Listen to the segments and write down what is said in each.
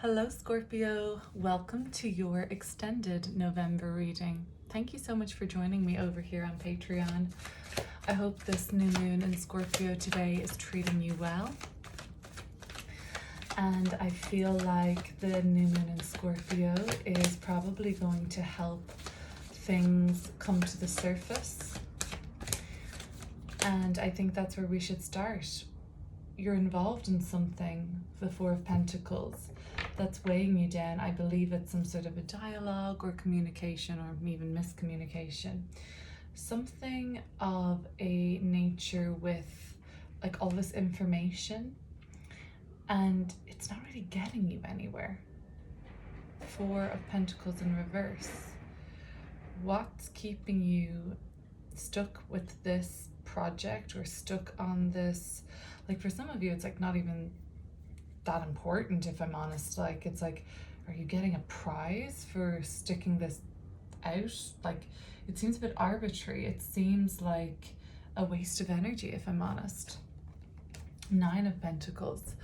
Hello, Scorpio. Welcome to your extended November reading. Thank you so much for joining me over here on Patreon. I hope this new moon in Scorpio today is treating you well. And I feel like the new moon in Scorpio is probably going to help things come to the surface. And I think that's where we should start. You're involved in something, the Four of Pentacles, that's weighing you down. I believe it's some sort of a dialogue or communication or even miscommunication. Something of a nature with like all this information and it's not really getting you anywhere. Four of Pentacles in reverse. What's keeping you stuck with this project or stuck on this? Like for some of you, it's like not even that important, if I'm honest. Like it's like, are you getting a prize for sticking this out? Like it seems a bit arbitrary. It seems like a waste of energy, if I'm honest. Nine of Pentacles.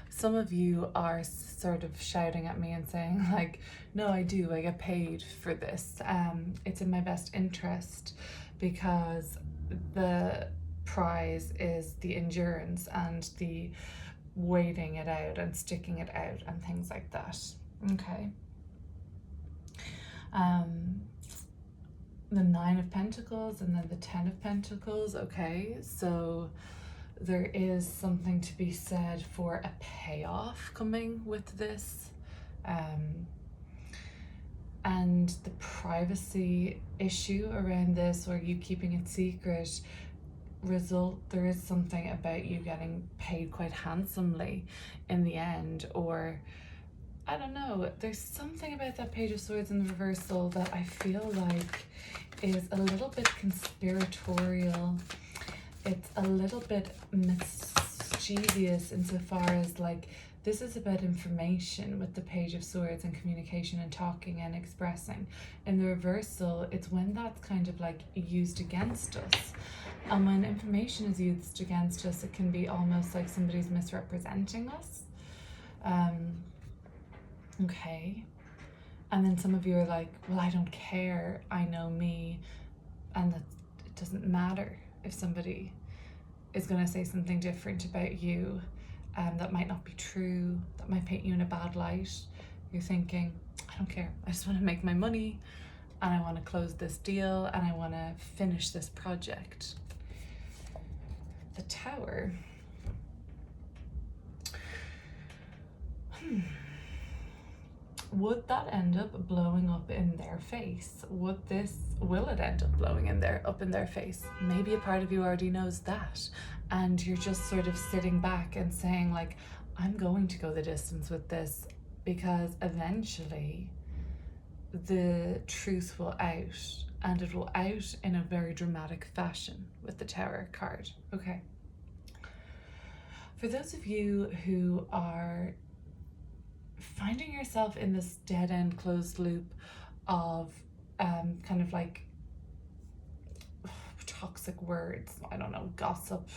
Some of you are sort of shouting at me and saying like, no, I get paid for this. It's in my best interest because the prize is the endurance and the waiting it out and sticking it out and things like that. Okay. The Nine of Pentacles and then the Ten of Pentacles. Okay, so there is something to be said for a payoff coming with this. And the privacy issue around this, or you keeping it secret, there is something about you getting paid quite handsomely in the end. Or I don't know, there's something about that Page of Swords in the reversal that I feel like is a little bit conspiratorial. It's a little bit mischievous insofar as like this is about information with the Page of Swords and communication and talking and expressing. In the reversal, it's when that's kind of like used against us. And when information is used against us, it can be almost like somebody's misrepresenting us. Okay. And then some of you are like, well, I don't care. I know me. And that it doesn't matter if somebody is going to say something different about you. That might not be true, that might paint you in a bad light. You're thinking, I don't care. I just want to make my money and I want to close this deal and I want to finish this project. The Tower. Would that end up blowing up in their face? Will it end up blowing up in their face? Maybe a part of you already knows that. And you're just sort of sitting back and saying like, I'm going to go the distance with this because eventually the truth will out, and it will out in a very dramatic fashion with the Tower card. Okay. For those of you who are finding yourself in this dead-end closed loop of kind of like toxic words, I don't know, gossip,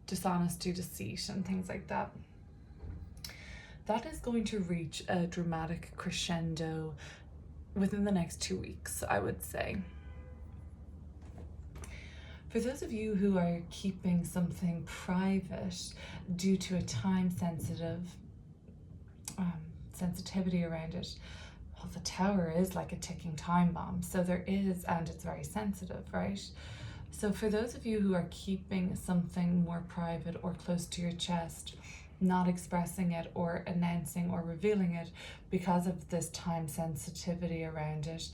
dishonesty, deceit, and things like that, that is going to reach a dramatic crescendo within the next 2 weeks, I would say. For those of you who are keeping something private due to a time sensitivity around it, well, the Tower is like a ticking time bomb. So there is, and it's very sensitive, right? So for those of you who are keeping something more private or close to your chest, not expressing it or announcing or revealing it because of this time sensitivity around it,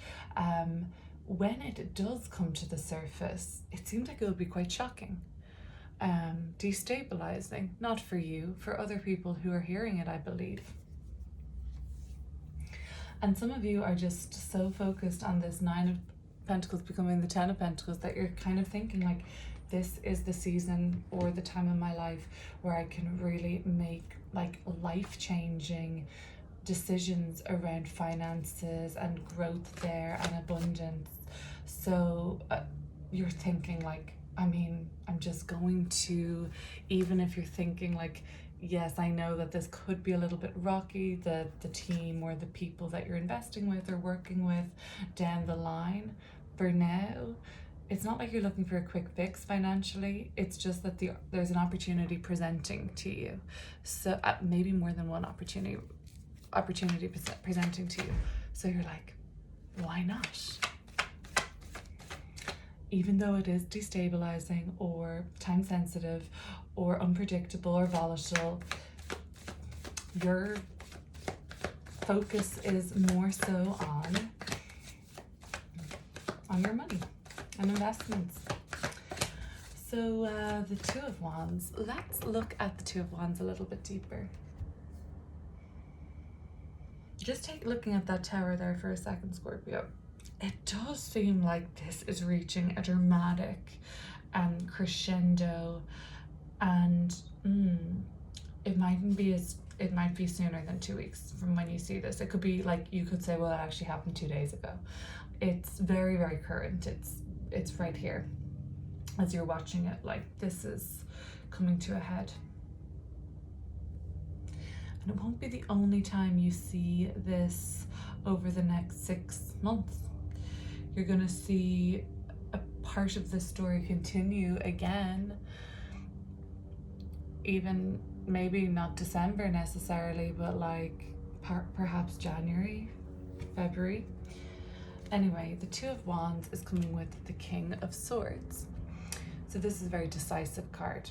when it does come to the surface, it seems like it will be quite shocking, destabilizing, not for you, for other people who are hearing it, I believe. And some of you are just so focused on this Nine of Pentacles becoming the Ten of Pentacles that you're kind of thinking like, this is the season or the time in my life where I can really make like life-changing decisions around finances and growth there and abundance. So you're thinking like, I mean, I'm just going to, even if you're thinking like, yes, I know that this could be a little bit rocky, the team or the people that you're investing with or working with down the line. For now, it's not like you're looking for a quick fix financially. It's just that there's an opportunity presenting to you. So maybe more than one opportunity presenting to you. So you're like, why not? Even though it is destabilizing or time sensitive or unpredictable or volatile, your focus is more so on your money and investments. So the Two of Wands, let's look at the Two of Wands a little bit deeper. Just looking at that tower there for a second, Scorpio. It does seem like this is reaching a dramatic crescendo, and it might be sooner than 2 weeks from when you see this. It could be like, you could say, well, it actually happened 2 days ago. It's very, very current. It's right here as you're watching it. Like, this is coming to a head. And it won't be the only time you see this over the next 6 months. You're gonna see a part of the story continue again, even maybe not December necessarily, but like perhaps January, February. Anyway, the Two of Wands is coming with the King of Swords. So this is a very decisive card.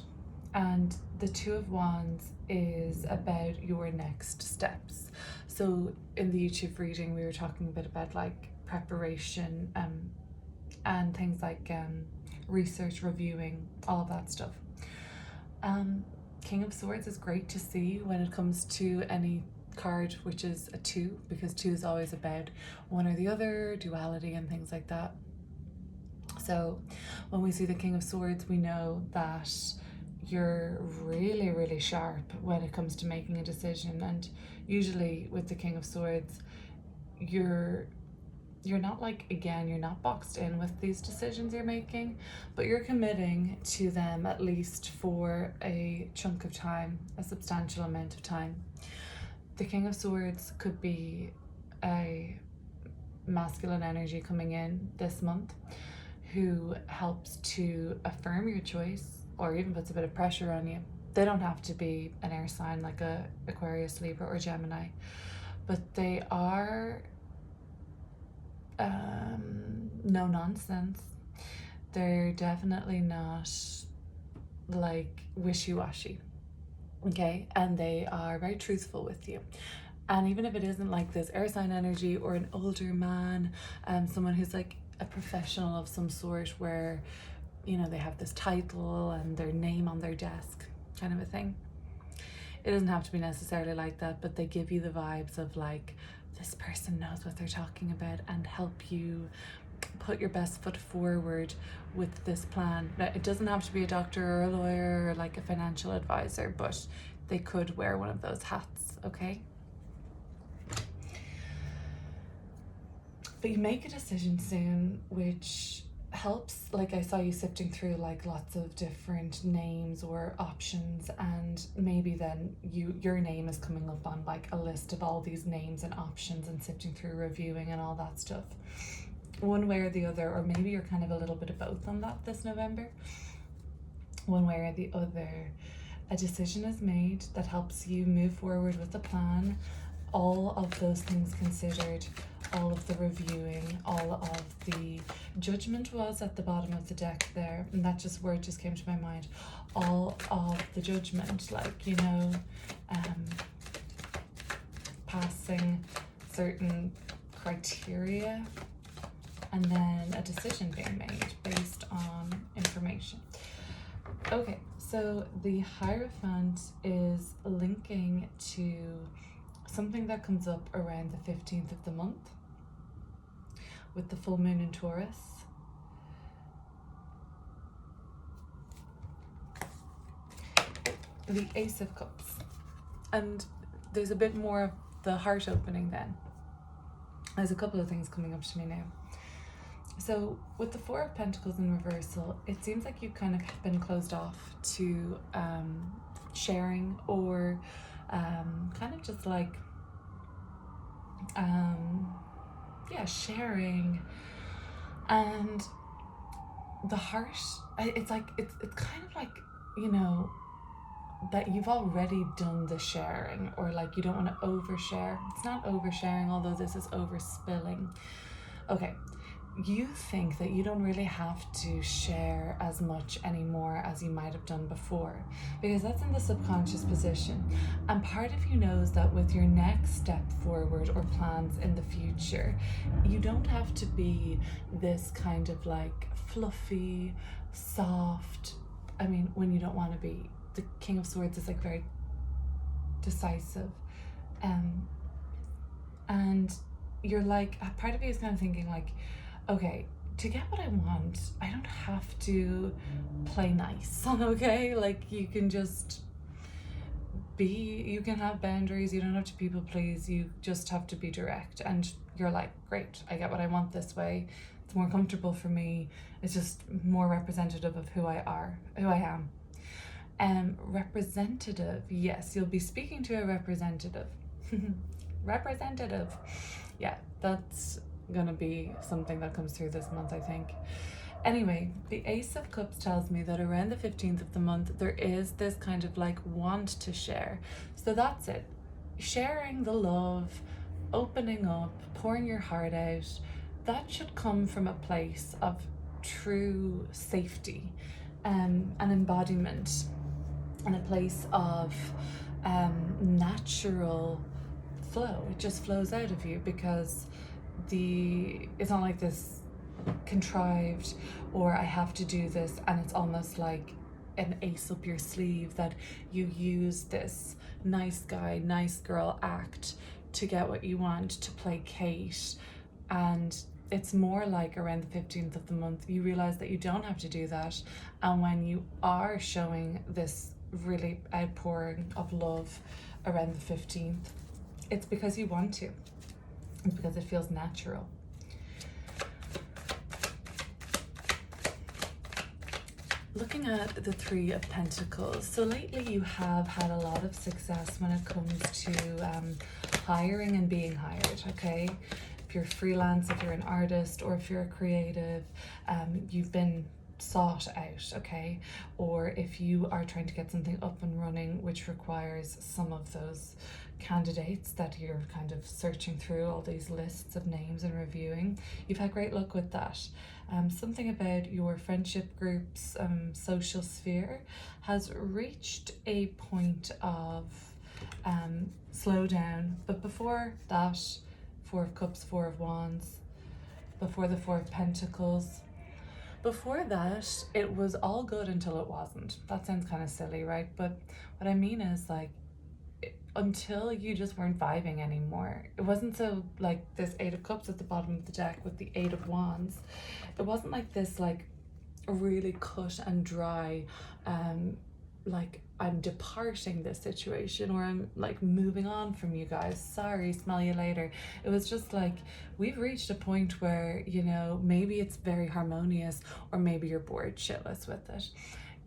And the Two of Wands is about your next steps. So in the YouTube reading, we were talking a bit about like preparation and things like research, reviewing, all of that stuff. King of Swords is great to see when it comes to any card which is a 2, because 2 is always about one or the other, duality and things like that. So when we see the King of Swords, we know that you're really, really sharp when it comes to making a decision. And usually with the King of Swords, you're not like, again, you're not boxed in with these decisions you're making, but you're committing to them at least for a chunk of time, a substantial amount of time. The King of Swords could be a masculine energy coming in this month who helps to affirm your choice or even puts a bit of pressure on you. They don't have to be an air sign like a Aquarius, Libra, or Gemini, but they are no nonsense. They're definitely not like wishy-washy, okay? And they are very truthful with you. And even if it isn't like this air sign energy or an older man, someone who's like a professional of some sort, where, you know, they have this title and their name on their desk kind of a thing. It doesn't have to be necessarily like that, but they give you the vibes of like, this person knows what they're talking about and help you put your best foot forward with this plan. Now, it doesn't have to be a doctor or a lawyer or like a financial advisor, but they could wear one of those hats, okay? But you make a decision soon, which helps. Like, I saw you sifting through like lots of different names or options, and maybe then your name is coming up on like a list of all these names and options, and sifting through, reviewing and all that stuff, one way or the other. Or maybe you're kind of a little bit of both on that this November. One way or the other, a decision is made that helps you move forward with the plan. All of those things considered, all of the reviewing, all of the judgment was at the bottom of the deck there, and that just word just came to my mind. All of the judgment, like, you know, passing certain criteria, and then a decision being made based on information. Okay, so the Hierophant is linking to something that comes up around the 15th of the month with the full moon in Taurus. The Ace of Cups. And there's a bit more of the heart opening then. There's a couple of things coming up to me now. So with the Four of Pentacles in reversal, it seems like you've kind of been closed off to sharing, or kind of just like sharing. And the heart, it's like it's kind of like, you know, that you've already done the sharing, or like you don't want to overshare. It's not oversharing, although this is overspilling. Okay, you think that you don't really have to share as much anymore as you might have done before, because that's in the subconscious position. And part of you knows that with your next step forward or plans in the future, you don't have to be this kind of like fluffy, soft. I mean, when you don't want to be. The King of Swords is like very decisive. And you're like, a part of you is kind of thinking like, okay, to get what I want, I don't have to play nice, okay? Like, you can just you can have boundaries, you don't have to people please, you just have to be direct. And you're like, great, I get what I want this way. It's more comfortable for me. It's just more representative of who I am. Representative, yes, you'll be speaking to a representative. Representative. Yeah, that's gonna be something that comes through this month, I think. Anyway, the Ace of Cups tells me that around the 15th of the month, there is this kind of like want to share. So that's it. Sharing the love, opening up, pouring your heart out, that should come from a place of true safety, an embodiment, and a place of natural flow. It just flows out of you, because it's not like this contrived, or I have to do this, and it's almost like an ace up your sleeve that you use this nice guy, nice girl act to get what you want, to placate. And it's more like around the 15th of the month, you realize that you don't have to do that. And when you are showing this really outpouring of love around the 15th, it's because you want to. It's because it feels natural. Looking at the Three of Pentacles, so lately you have had a lot of success when it comes to hiring and being hired, okay? If you're freelance, if you're an artist, or if you're a creative, you've been sought out, okay? Or if you are trying to get something up and running, which requires some of those candidates that you're kind of searching through all these lists of names and reviewing, you've had great luck with that. Something about your friendship groups, social sphere has reached a point of slow down. But before that, Four of Cups, Four of Wands, before the Four of Pentacles, before that, it was all good until it wasn't. That sounds kind of silly, right? But what I mean is, like, until you just weren't vibing anymore. It wasn't so like this Eight of Cups at the bottom of the deck with the Eight of Wands. It wasn't like this, like, really cut and dry, like, I'm departing this situation, or I'm like moving on from you guys, sorry, smell you later. It was just like, we've reached a point where, you know, maybe it's very harmonious, or maybe you're bored shitless with it.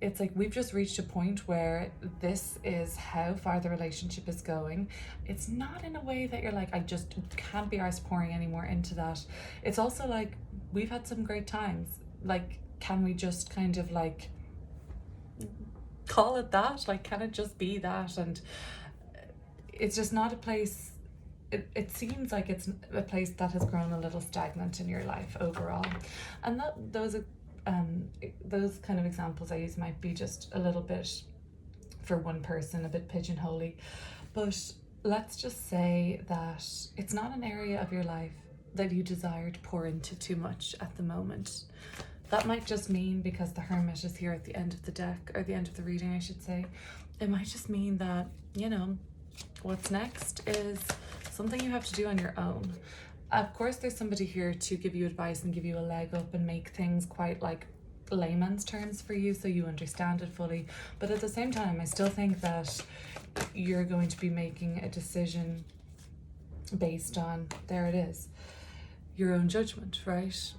It's like, we've just reached a point where this is how far the relationship is going. It's not in a way that you're like, I just can't be arsed pouring anymore into that. It's also like, we've had some great times. Like, can we just kind of like call it that? Like, can it just be that? And it's just not a place, it seems like it's a place that has grown a little stagnant in your life overall. And those kind of examples I use might be just a little bit, for one person, a bit pigeonholy, but let's just say that it's not an area of your life that you desire to pour into too much at the moment. That might just mean, because the Hermit is here at the end of the deck, or the end of the reading, I should say, it might just mean that, you know, what's next is something you have to do on your own. Of course, there's somebody here to give you advice and give you a leg up and make things quite like layman's terms for you, so you understand it fully. But at the same time, I still think that you're going to be making a decision based on, there it is, your own judgment, right?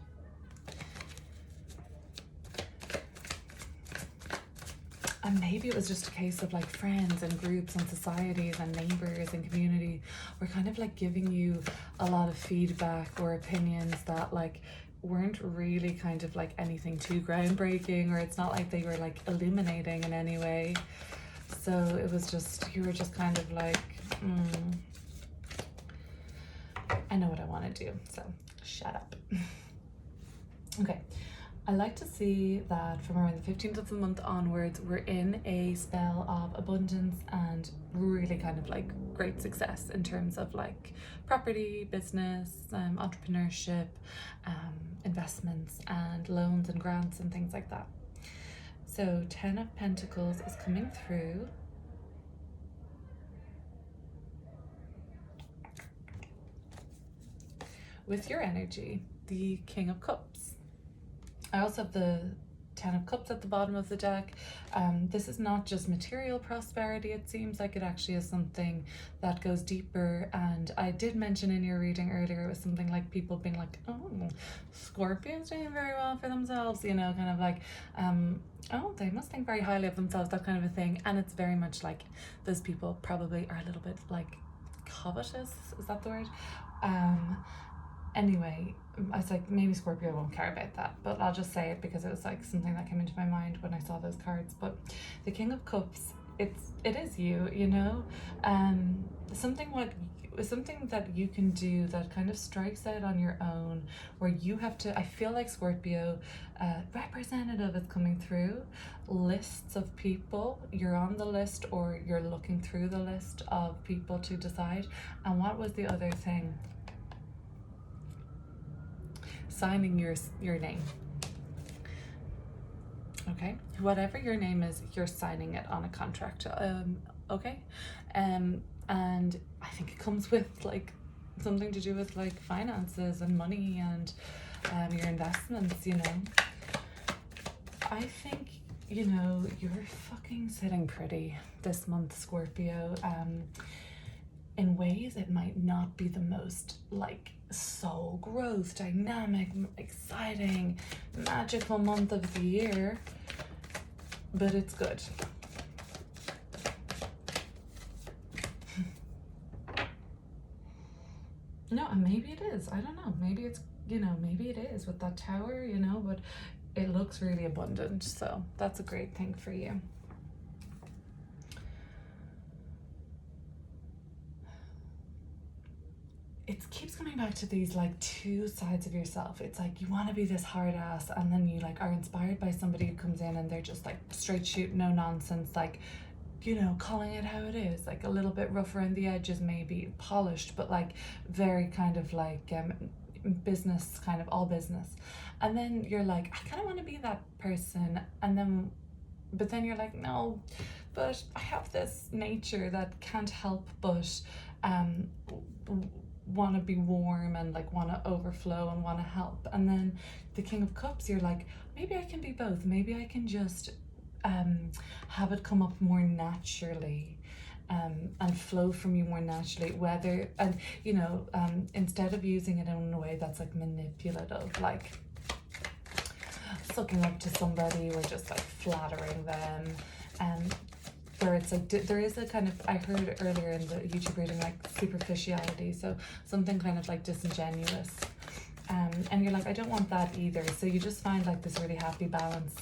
And maybe it was just a case of like friends and groups and societies and neighbors and community were kind of like giving you a lot of feedback or opinions that like weren't really kind of like anything too groundbreaking, or it's not like they were like illuminating in any way. So it was just, you were just kind of like, I know what I want to do, so shut up. Okay, I like to see that from around the 15th of the month onwards, we're in a spell of abundance and really kind of like great success in terms of like property, business, entrepreneurship, investments and loans and grants and things like that. So 10 of Pentacles is coming through. With your energy, the King of Cups. I also have the 10 of Cups at the bottom of the deck. This is not just material prosperity, it seems like it actually is something that goes deeper. And I did mention in your reading earlier, it was something like people being like, oh, Scorpio's doing very well for themselves, you know, kind of like, oh, they must think very highly of themselves, that kind of a thing. And it's very much like those people probably are a little bit like covetous, is that the word? Anyway, I was like, maybe Scorpio won't care about that, but I'll just say it because it was like something that came into my mind when I saw those cards. But the King of Cups, it is you, you know, something that you can do that kind of strikes out on your own, where you have to, I feel like Scorpio, representative is coming through, lists of people, you're on the list or you're looking through the list of people to decide. And what was the other thing? Signing your name. Okay, whatever your name is, you're signing it on a contract. Okay, and I think it comes with like something to do with like finances and money and your investments, you know. I think, you know, you're fucking sitting pretty this month, Scorpio. In ways it might not be the most like soul growth, dynamic, exciting, magical month of the year, but it's good. No, and maybe it is, I don't know, maybe it's, you know, maybe it is with that tower, you know, but it looks really abundant, so that's a great thing for you. It keeps coming back to these like two sides of yourself. It's like you want to be this hard ass, and then you like are inspired by somebody who comes in and they're just like straight shoot, no nonsense, like, you know, calling it how it is, like a little bit rough around the edges, maybe polished, but like very kind of like business, kind of all business. And then you're like, I kind of want to be that person, and then but then you're like, no, but I have this nature that can't help but want to be warm and like want to overflow and want to help. And then the King of Cups, you're like, maybe I can be both, maybe I can just have it come up more naturally and flow from you more naturally, whether, and you know, instead of using it in a way that's like manipulative, like sucking up to somebody or just like flattering them, where it's like there is a kind of, I heard earlier in the YouTube reading, like superficiality, so something kind of like disingenuous, and you're like, I don't want that either, so you just find like this really happy balance.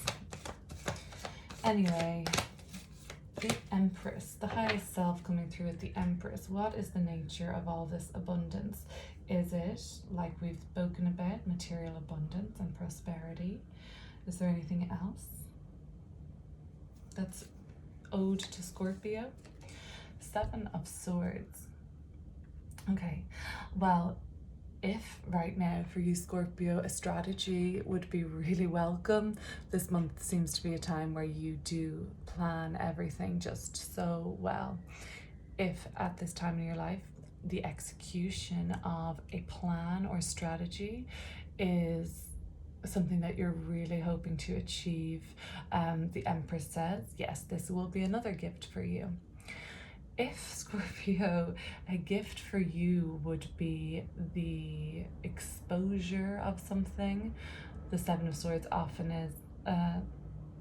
Anyway, the Empress, the highest self coming through with the Empress. What is the nature of all this abundance? Is it, like we've spoken about, material abundance and prosperity? Is there anything else that's ode to Scorpio? 7 of Swords. Okay, well, if right now for you, Scorpio, a strategy would be really welcome, this month seems to be a time where you do plan everything just so well. If at this time in your life the execution of a plan or strategy is something that you're really hoping to achieve, the Empress says, yes, this will be another gift for you. If, Scorpio, a gift for you would be the exposure of something, the 7 of Swords often is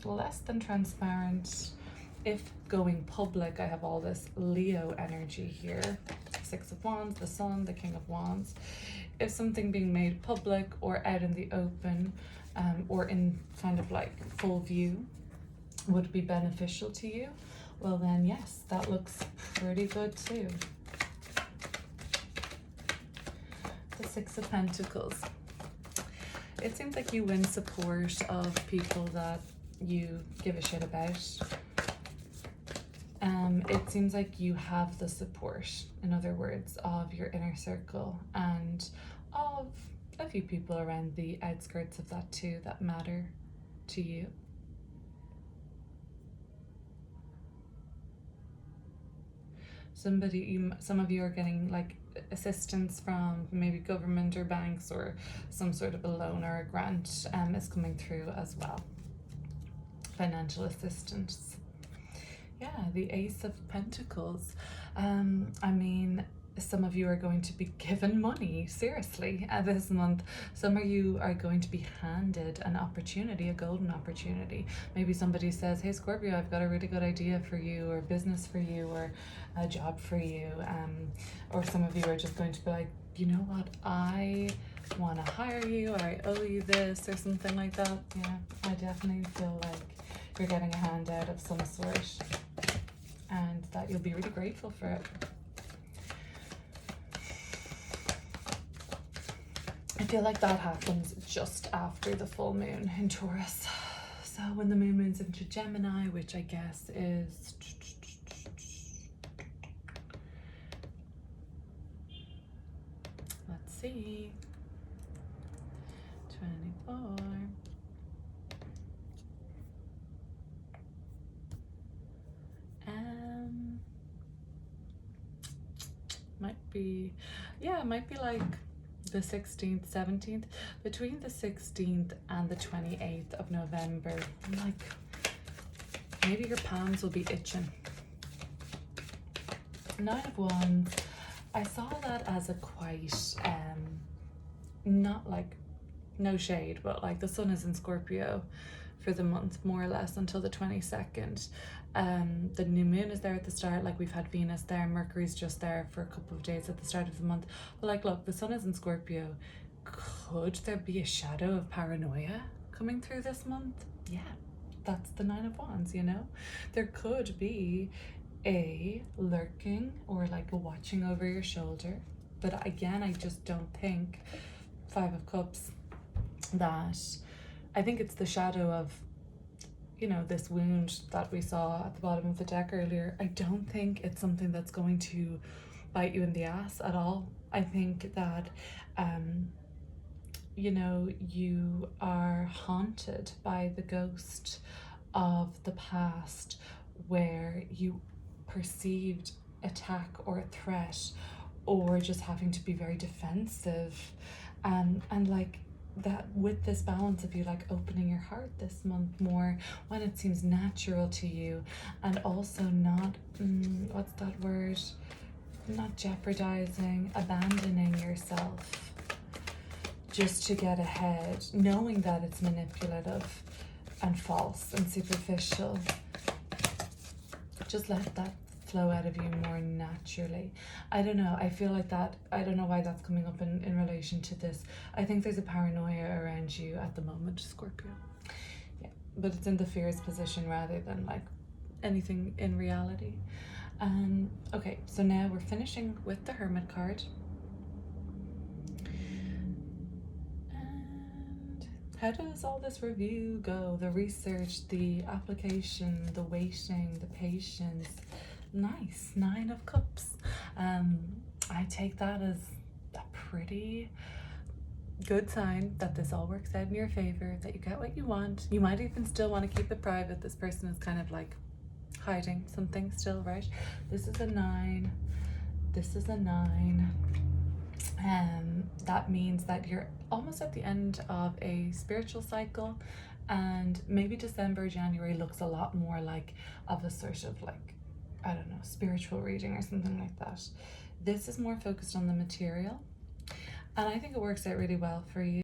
less than transparent, If going public, I have all this Leo energy here. Six of Wands, the Sun, the King of Wands. If something being made public or out in the open, or in kind of like full view, would be beneficial to you, well then yes, that looks pretty good too. The Six of Pentacles. It seems like you win support of people that you give a shit about. It seems like you have the support, in other words, of your inner circle and of a few people around the outskirts of that too that matter to you. Some of you are getting like assistance from maybe government or banks, or some sort of a loan or a grant is coming through as well. Financial assistance. Yeah, the Ace of Pentacles. I mean, some of you are going to be given money, seriously, this month. Some of you are going to be handed an opportunity, a golden opportunity. Maybe somebody says, hey Scorpio, I've got a really good idea for you, or business for you, or a job for you. Or some of you are just going to be like, you know what, I want to hire you, or I owe you this, or something like that. Yeah, I definitely feel like you're getting a handout of some sort, and that you'll be really grateful for it. I feel like that happens just after the full moon in Taurus. So when the moon moves into Gemini, which I guess is, let's see, 24. Might be, yeah, it might be like the 16th, 17th, between the 16th and the 28th of November. Like, maybe your palms will be itching. Nine of Wands. I saw that as a quite, not like, no shade, but like the sun is in Scorpio for the month, more or less, until the 22nd. The new moon is there at the start, like we've had Venus there, Mercury's just there for a couple of days at the start of the month. But like, look, the sun is in Scorpio. Could there be a shadow of paranoia coming through this month? Yeah, that's the Nine of Wands, you know? There could be a lurking or like a watching over your shoulder. But again, I just don't think, Five of Cups, that I think it's the shadow of, you know, this wound that we saw at the bottom of the deck earlier. I don't think it's something that's going to bite you in the ass at all. I think that, you know, you are haunted by the ghost of the past where you perceived attack or a threat, or just having to be very defensive, and like that, with this balance of you like opening your heart this month more when it seems natural to you, and also not what's that word, not jeopardizing, abandoning yourself just to get ahead, knowing that it's manipulative and false and superficial. Just let that flow out of you more naturally. I don't know, I feel like that, I don't know why that's coming up in relation to this. I think there's a paranoia around you at the moment, Scorpio. Yeah, but it's in the fears position rather than like anything in reality. Okay, so now we're finishing with the Hermit card. And how does all this review go? The research, the application, the waiting, the patience. Nice, Nine of Cups. I take that as a pretty good sign that this all works out in your favor, that you get what you want. You might even still want to keep it private. This person is kind of like hiding something still, right? This is a 9. This is a 9. That means that you're almost at the end of a spiritual cycle, and maybe December, January looks a lot more like of a sort of like, I don't know, spiritual reading or something like that. This is more focused on the material, and I think it works out really well for you.